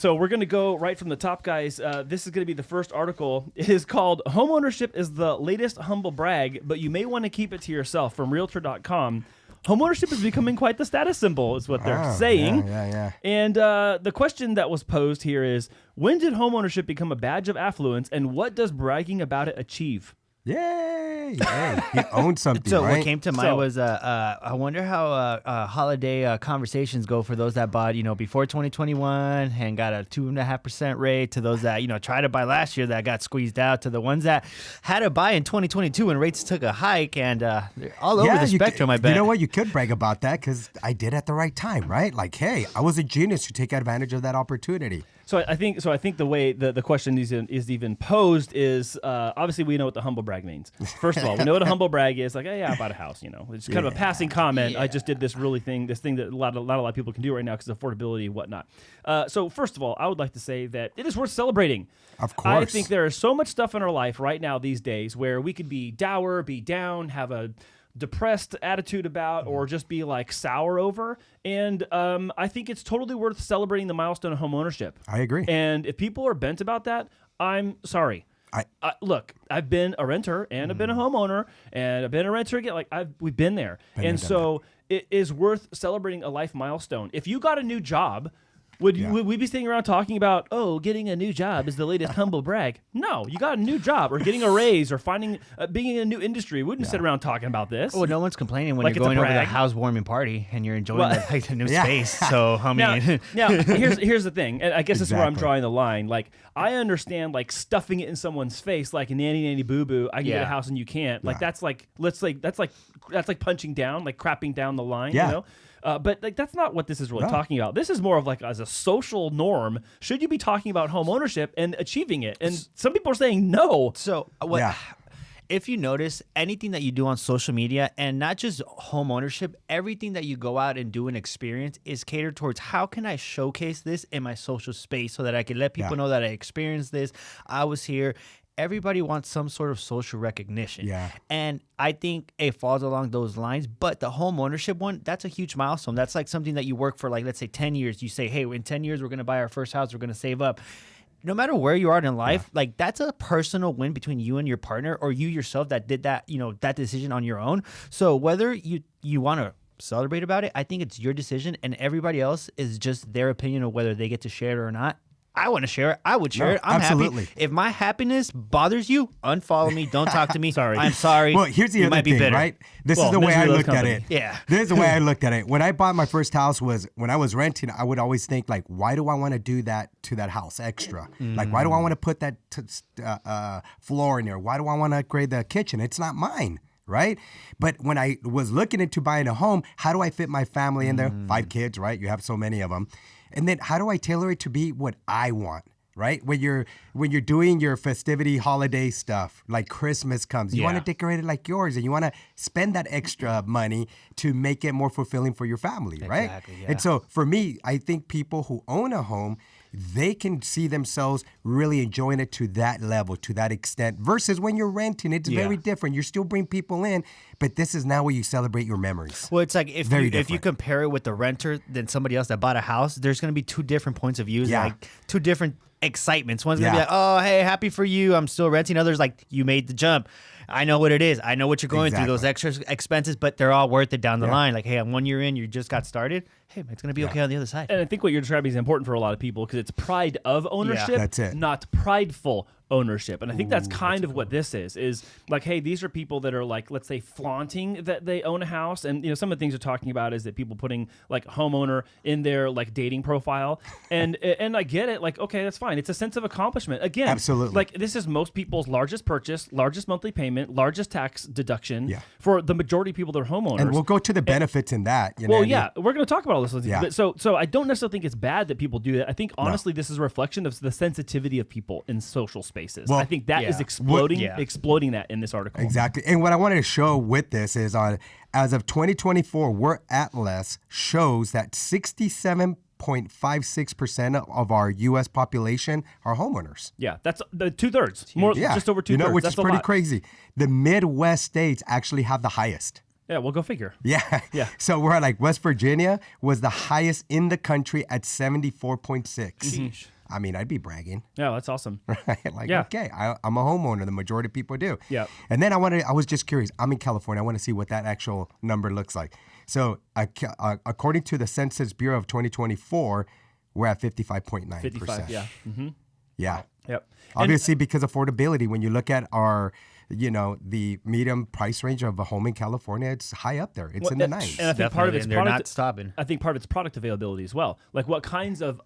So we're going to go right from the top, guys. This is going to be the first article. It is called Homeownership is the latest humble brag, but you may want to keep it to yourself from Realtor.com. Homeownership is becoming quite the status symbol, is what they're saying. Yeah. And the question that was posed here is, when did homeownership become a badge of affluence, and what does bragging about it achieve? Yay! Hey, he owned something, So right? what came to mind was, I wonder how holiday conversations go for those that bought, before 2021 and got a 2.5% rate, to those that, tried to buy last year that got squeezed out, to the ones that had to buy in 2022 when rates took a hike, and they're all over the spectrum, I bet. You know what? You could brag about that because I did at the right time, right? Like, hey, I was a genius to take advantage of that opportunity. So I think the way the question is even posed is obviously we know what the humble brag means. First of all, we know what a humble brag is. Like, oh, yeah, I bought a house. It's kind of a passing comment. Yeah. I just did this thing that not a lot of people can do right now because of affordability and whatnot. So first of all, I would like to say that it is worth celebrating. Of course, I think there is so much stuff in our life right now these days where we could be dour, be down, have a depressed attitude about, or just be like sour over. And I think it's totally worth celebrating the milestone of homeownership. I agree. And if people are bent about that, I'm sorry. Look, I've been a renter and I've been a homeowner and I've been a renter again. Like we've been there. And so it is worth celebrating a life milestone. If you got a new job, would we be sitting around talking about, getting a new job is the latest humble brag? No, you got a new job or getting a raise or finding being in a new industry. We wouldn't sit around talking about this. Well, no one's complaining when Like you're going over the housewarming party and you're enjoying the new space. So, I mean... Now here's the thing, and I guess this is where I'm drawing the line. Like, I understand, like, stuffing it in someone's face like a nanny boo-boo, I can get a house and you can't. Like, that's like punching down, like crapping down the line, you know? But like that's not what this is really talking about. This is more of like as a social norm. Should you be talking about home ownership and achieving it? And some people are saying no. So if you notice, anything that you do on social media, and not just home ownership, everything that you go out and do and experience is catered towards how can I showcase this in my social space so that I can let people know that I experienced this, I was here. Everybody wants some sort of social recognition. Yeah. And I think it falls along those lines. But the home ownership one, that's a huge milestone. That's like something that you work for, like, let's say 10 years. You say, hey, in 10 years, we're going to buy our first house. We're going to save up. No matter where you are in life, like that's a personal win between you and your partner, or you yourself that did that, that decision on your own. So whether you want to celebrate about it, I think it's your decision, and everybody else is just their opinion of whether they get to share it or not. I want to share it. I would share it. I'm happy. If my happiness bothers you, unfollow me. Don't talk to me. Sorry. I'm sorry. Well, here's the other thing, right? This is the way I looked at it. Yeah. This is the way I looked at it. When I bought my first house was when I was renting, I would always think like, why do I want to do that to that house extra? Like, why do I want to put that floor in there? Why do I want to upgrade the kitchen? It's not mine. Right? But when I was looking into buying a home, how do I fit my family in there? 5 kids, right? You have so many of them. And then how do I tailor it to be what I want? Right? When you're doing your festivity holiday stuff, like Christmas comes, you want to decorate it like yours, and you want to spend that extra money to make it more fulfilling for your family, right? Exactly, yeah. And so for me, I think people who own a home, they can see themselves really enjoying it to that level, to that extent, versus when you're renting, it's very different. You still bring people in, but this is now where you celebrate your memories. Well, it's like if you compare it with the renter than somebody else that bought a house, there's going to be 2 different points of view, like 2 different excitements. One's going to be like, oh, hey, happy for you, I'm still renting. Others like, you made the jump. I know what it is. I know what you're going through, those extra expenses, but they're all worth it down the line. Like, hey, I'm 1 year in, you just got started. Hey, it's going to be okay on the other side. And I think what you're describing is important for a lot of people because it's pride of ownership, that's it. Not prideful ownership. And I think that's kind of what this is like, hey, these are people that are like, let's say, flaunting that they own a house. And, some of the things they're talking about is that people putting like homeowner in their like dating profile. And I get it. Like, okay, that's fine. It's a sense of accomplishment. Again, absolutely. Like this is most people's largest purchase, largest monthly payment, largest tax deduction for the majority of people that are homeowners. And we'll go to the benefits in that. We're going to talk about all this. But so I don't necessarily think it's bad that people do that. I think honestly, this is a reflection of the sensitivity of people in social spaces. Well, I think that is exploding that in this article. Exactly. And what I wanted to show with this is as of 2024, Work Atlas shows that 67.56% of our U.S. population are homeowners. Yeah, that's the 2/3, just over 2/3. Which is pretty crazy. The Midwest states actually have the highest. Yeah, well, go figure. Yeah. Yeah. So we're like West Virginia was the highest in the country at 74.6. I mean, I'd be bragging. Yeah, that's awesome. Right? Like, Yeah. okay, I'm a homeowner. The majority of people do. Yeah. And then I was just curious. I'm in California. I want to see what that actual number looks like. So according to the Census Bureau of 2024, we're at 55.9%. 55, yeah. Mm-hmm. Yeah. Yep. Obviously, because affordability, when you look at our, the medium price range of a home in California, it's high up there. It's in the 9s. And I think part of it's they're not stopping. I think part of it's product availability as well. Like what kinds of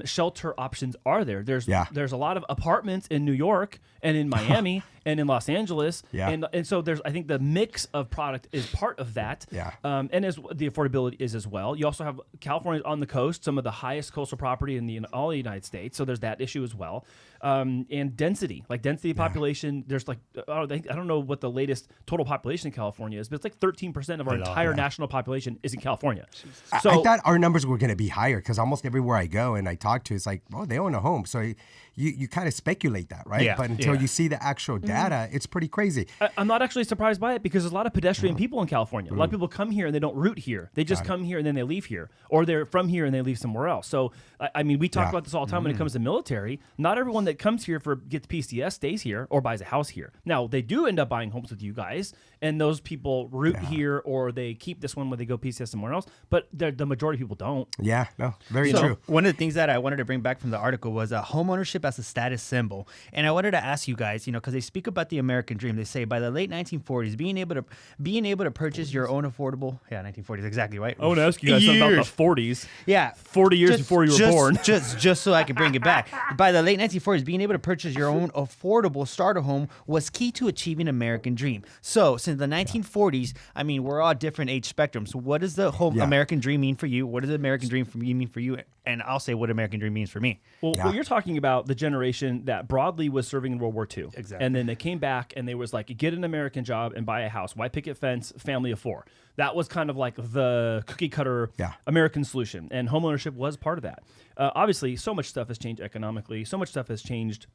shelter options are there? There's a lot of apartments in New York and in Miami and in Los Angeles. Yeah. And so I think the mix of product is part of that. Yeah. And as the affordability is as well. You also have California on the coast, some of the highest coastal property in all the United States. So there's that issue as well. And density of population. There's like, I don't know what the latest total population in California is, but it's like 13% of our entire national population is in California. So I thought our numbers were going to be higher because almost everywhere I go and I talk to, it's like, oh, they own a home. So you kind of speculate that, right? Yeah. But until you see the actual data, it's pretty crazy. I'm not actually surprised by it because there's a lot of pedestrian people in California. A lot of people come here and they don't root here. They just come here and then they leave here. Or they're from here and they leave somewhere else. So, I mean, we talk about this all the time when it comes to military. Not everyone that comes here gets PCS stays here or buys a house here. Now, they do end up buying homes with you guys, and those people root here or they keep this one when they go PCS somewhere else. But the majority of people don't. Yeah, no, very true. One of the things that I wanted to bring back from the article was homeownership as a status symbol. And I wanted to ask you guys, because they speak about the American dream. They say by the late 1940s, being able to purchase your own affordable, 1940s, exactly right. I want to ask you guys something about the 40s. Yeah, 40 years before you were born. Just so I can bring it back. By the late 1940s, being able to purchase your own affordable starter home was key to achieving American dream. So since the 1940s, I mean, we're all different age spectrums. So what does the American dream mean for you? What does the American dream mean for you? And I'll say what American dream means for me. Well, you're talking about the generation that broadly was serving in World War II. Exactly. And then they came back and they was like, get an American job and buy a house. White picket fence, family of 4. That was kind of like the cookie cutter American solution. And homeownership was part of that. Obviously, so much stuff has changed economically. So much stuff has changed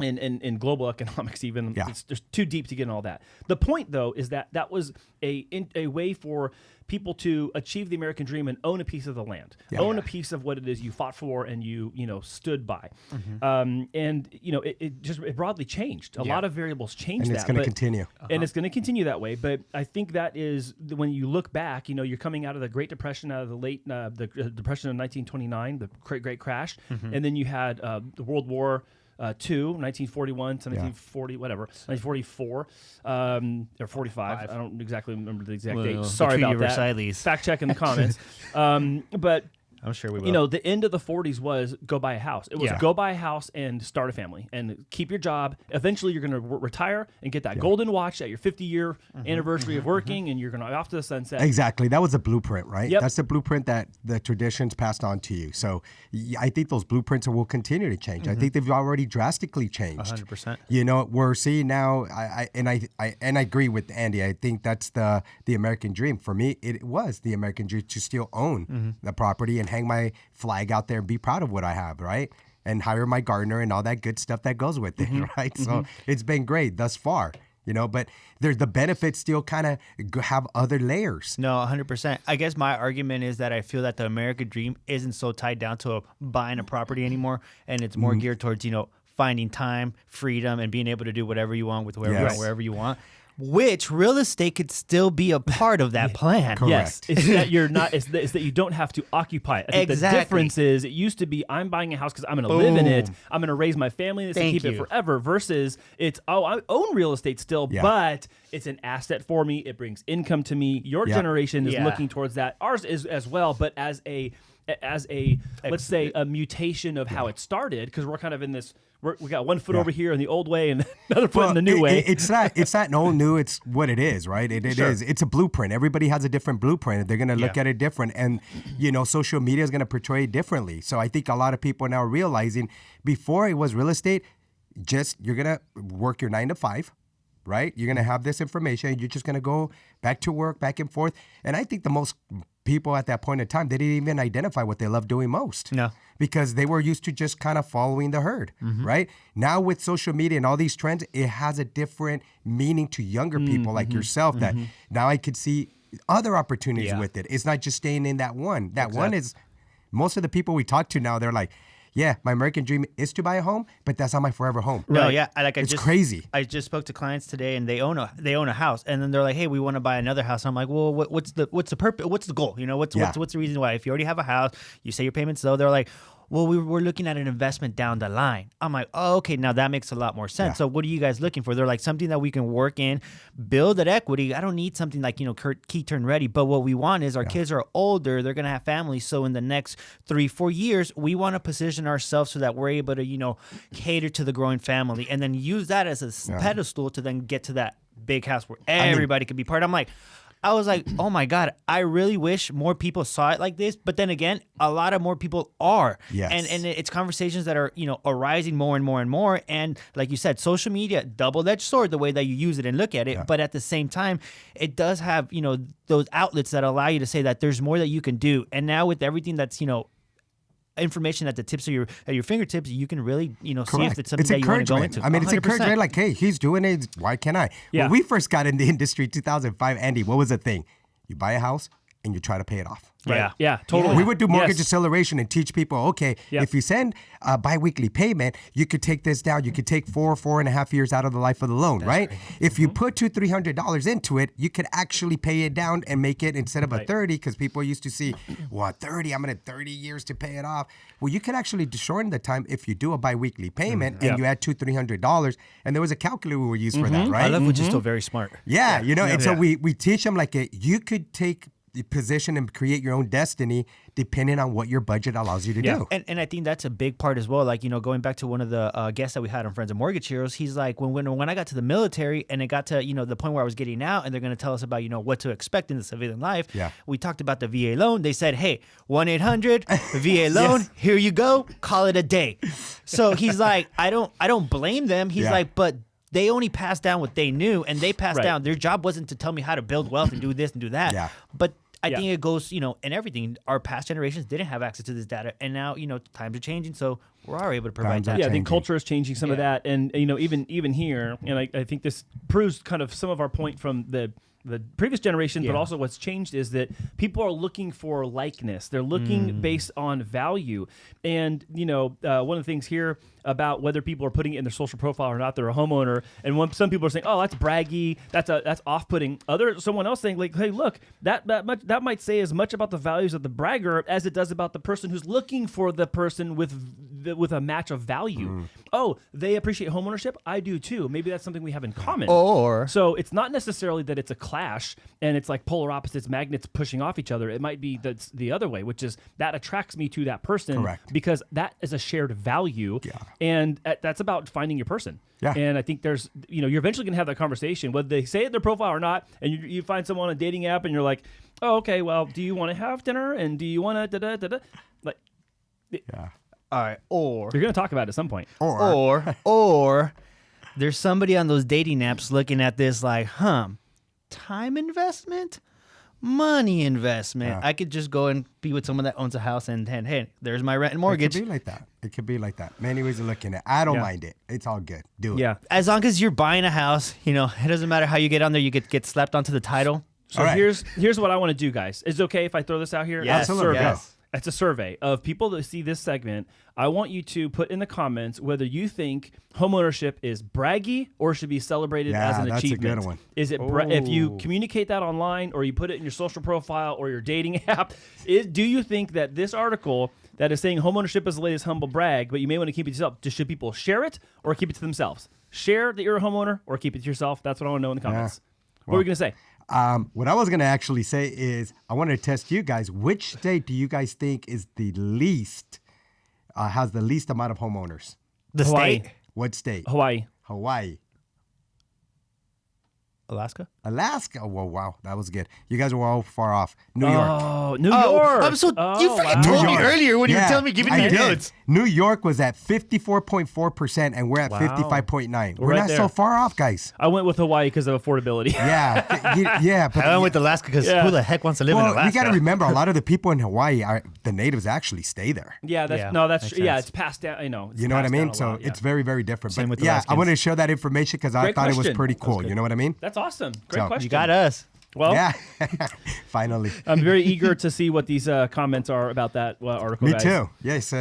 in global economics even. It's just too deep to get in all that. The point, though, is that was a way for people to achieve the American dream and own a piece of the land, own a piece of what it is you fought for and you stood by. And it broadly changed. A lot of variables changed, and it's going to continue. And it's going to continue that way. But I think that is when you look back, you're coming out of the Great Depression, out of the late the Depression of 1929, the great crash, and then you had the World War II, 1941 to 1940, whatever, 1944 or 45. I don't exactly remember the exact date. Sorry about that. Versailles. Fact check in the comments. But I'm sure we will. The end of the 40s was go buy a house. It was go buy a house and start a family and keep your job. Eventually, you're going to retire and get that golden watch at your 50-year anniversary of working, and you're going to off to the sunset. Exactly. That was the blueprint, right? Yep. That's the blueprint that the traditions passed on to you. So I think those blueprints will continue to change. I think they've already drastically changed. 100%. We're seeing now, I agree with Andy. I think that's the American dream. For me, it was the American dream to still own the property and hang my flag out there and be proud of what I have, right? And hire my gardener and all that good stuff that goes with it, right? So it's been great thus far, but there's the benefits still kind of have other layers. No, 100%. I guess my argument is that I feel that the American dream isn't so tied down to buying a property anymore, and it's more geared towards, finding time, freedom, and being able to do whatever you want with whoever you want, wherever you want. Which real estate could still be a part of that plan. Correct. Yes, it's that you're not. It's that you don't have to occupy it. I think the difference is it used to be I'm buying a house because I'm going to live in it. I'm going to raise my family in this and keep it forever. Versus it's I own real estate still, but it's an asset for me. It brings income to me. Your generation is looking towards that. Ours is as well, but as a let's say a mutation of how it started, because we're kind of in this. We got one foot over here in the old way and another foot in the new way. It's not old new. It's what it is, right? It is. It's a blueprint. Everybody has a different blueprint. They're going to look at it different, and social media is going to portray it differently. So I think a lot of people are now realizing before it was real estate, just you're going to work your 9 to 5. Right? You're going to have this information. You're just going to go back to work, back and forth. And I think the most people at that point in time, they didn't even identify what they love doing most. No. Because they were used to just kind of following the herd, right? Now with social media and all these trends, it has a different meaning to younger people like yourself that now I could see other opportunities with it. It's not just staying in that one. That one is, most of the people we talk to now, they're like, yeah, my American dream is to buy a home, but that's not my forever home. No, yeah, it's crazy. I just spoke to clients today, and they own a house, and then they're like, "Hey, we want to buy another house." I'm like, "Well, what's the purpose? What's the goal? You know, what's the reason why? If you already have a house, you say your payments low." They're like, "Well, we're looking at an investment down the line." I'm like, "Oh, okay, now that makes a lot more sense." So, what are you guys looking for? They're like, something that we can work in, build that equity. I don't need something like, key turn ready. But what we want is our kids are older, they're gonna have families. So in the next 3-4 years, we want to position ourselves so that we're able to, cater to the growing family, and then use that as a pedestal to then get to that big house where everybody could be part. I was like, oh my God, I really wish more people saw it like this. But then again, a lot of more people are. Yes. And it's conversations that are, arising more and more and more. And like you said, social media, double-edged sword, the way that you use it and look at it. Yeah. But at the same time, it does have, those outlets that allow you to say that there's more that you can do. And now with everything that's, information at the tips of your fingertips, you can really see if it's something that you want to go into. I mean, it's encouragement. Like, hey, he's doing it. Why can't I? Yeah. When we first got in the industry, 2005, Andy, what was the thing? You buy a house and you try to pay it off. Right. Yeah, totally. We would do mortgage acceleration and teach people, okay, if you send a biweekly payment, you could take this down. You could take 4.5 years out of the life of the loan, right? If you put $200-$300 into it, you could actually pay it down and make it instead of a 30, because people used to see, 30, I'm going to 30 years to pay it off. Well, you could actually shorten the time if you do a biweekly payment and you add $200-$300. And there was a calculator we used for that, right? I love which is still very smart. Yeah, and so we teach them like you could take the position and create your own destiny depending on what your budget allows you to do. And I think that's a big part as well. Like, going back to one of the guests that we had on Friends of Mortgage Heroes, he's like, when I got to the military and it got to, the point where I was getting out and they're going to tell us about, what to expect in the civilian life. Yeah. We talked about the VA loan. They said, hey, 1-800 VA loan, here you go, call it a day. So he's like, I don't blame them. He's like, but they only passed down what they knew, and they passed down. Their job wasn't to tell me how to build wealth and do this and do that. Yeah. But I think it goes, in everything. Our past generations didn't have access to this data, and now, times are changing, so we're all able to provide that. Yeah, I think culture is changing some of that, and even here, and I think this proves kind of some of our point from the previous generation, but also what's changed is that people are looking for likeness. They're looking based on value. And, one of the things here about whether people are putting it in their social profile or not, they're a homeowner. And some people are saying, oh, that's braggy, that's off-putting. Someone else saying, like, hey, look, that might say as much about the values of the bragger as it does about the person who's looking for the person with a match of value. Oh, they appreciate homeownership? I do too. Maybe that's something we have in common. So it's not necessarily that it's a clash and it's like polar opposites, magnets pushing off each other. It might be that's the other way, which is that attracts me to that person because that is a shared value. Yeah. And that's about finding your person. Yeah. And I think there's, you're eventually going to have that conversation, whether they say it in their profile or not, and you find someone on a dating app and you're like, oh, okay, well, do you want to have dinner? And do you want to da-da-da-da? Like, yeah. All right. Or you're going to talk about it at some point. Or there's somebody on those dating apps looking at this like, time investment? Money investment. Yeah. I could just go and be with someone that owns a house and hey, there's my rent and mortgage. It could be like that. Many ways of looking at it. I don't mind it. It's all good. Do it. Yeah. As long as you're buying a house, it doesn't matter how you get on there, you get slapped onto the title. So here's what I want to do, guys. Is it okay if I throw this out here? Yes. Absolutely. Yes. It's a survey of people that see this segment. I want you to put in the comments whether you think homeownership is braggy or should be celebrated as an achievement. That's a good one. Is it if you communicate that online or you put it in your social profile or your dating app? Do you think that this article that is saying homeownership is the latest humble brag, but you may want to keep it to yourself? Should people share it or keep it to themselves? Share that you're a homeowner or keep it to yourself? That's what I want to know in the comments. What are we going to say? What I was going to actually say is I wanted to test you guys. Which state do you guys think is the least, has the least amount of homeowners? The Hawaii. state? What state? Hawaii. Alaska? Alaska. Oh, wow. That was good. You guys were all far off. New York. Oh, New York. I'm so you freaking New told me York. earlier when you were Yeah, telling me giving I me did. notes. New York was at 54.4%, and we're at 55.9. We're right not there. so far off, guys. I went with Hawaii because of affordability. Yeah. But I went with Alaska because who the heck wants to live in well, Alaska? you got to remember, a lot of the people in Hawaii the natives actually stay there. Yeah, that's Yeah, that's makes true. Yeah, sense. it's passed down. You know, You know what I mean? So it's very, very different. Same But with the yeah, I Alaskans. wanted to share that information because I Great thought it was question. pretty cool. You know what I mean? That's awesome. Great So, question. You got us. Well, Yeah. Finally. I'm very eager to see what these comments are about that article. Me guys. too. Yes.